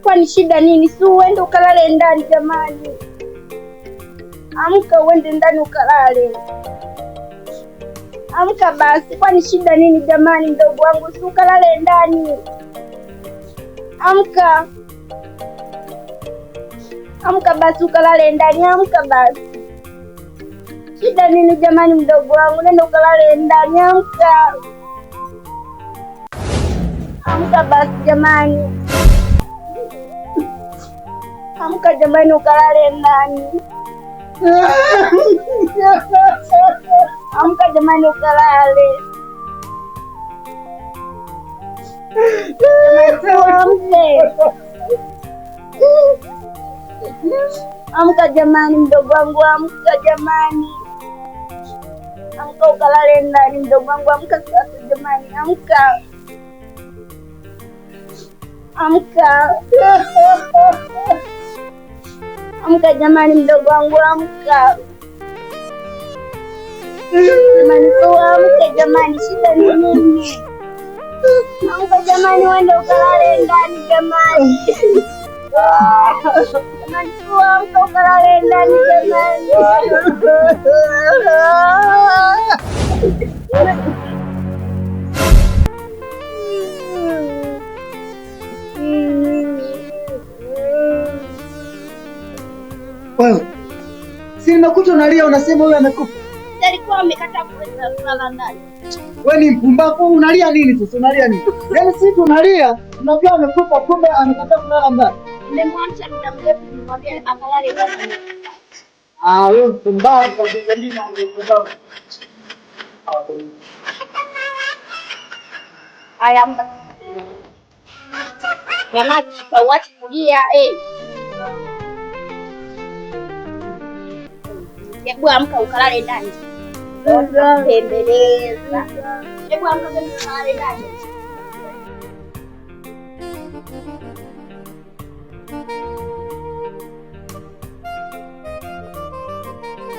Kwani shida nini? Si uende ukalale ndani jamani. Amka uende ndani ukalale. Amka basi, kwani shida nini jamani? Mdogo wangu, si ukalale ndani. Amka. Amka basi ukalale ndani, amka basi. Shida nini jamani mdogo wangu? Nenda ukalale ndani, amka. Amka basi jamani. Amka jamani ukalale ndani. Amka jamani ukalale. Jamani amka jamani mdogo wangu, amka jamani. Amka ukalale ndani mdogo wangu, amka sasa jamani, amka. Amka. Amka jamani mdogo wangu, amka. Jamani amka jamani, shida ni nini? Amka jamani, uende ukalale ndani jamani. Jamani amka ukalale ndani jamani. Wewe, si nimekuta unalia unasema huyu amekufa. Alikuwa amekataa kuweza kulala ndani. Wewe ni mpumbavu, unalia nini sasa? Unalia nini? Yaani sisi tunalia, tunajua amekufa kumbe amekataa kulala ndani. Nimemwacha muda mrefu nimwambia akalale ndani. Wewe mpumbavu kabisa ndio mpumbavu. Aya mba. Jamani, uache kulia Hebu amka ukalale ndani. Tembeleza. Hebu amka ukalale ndani.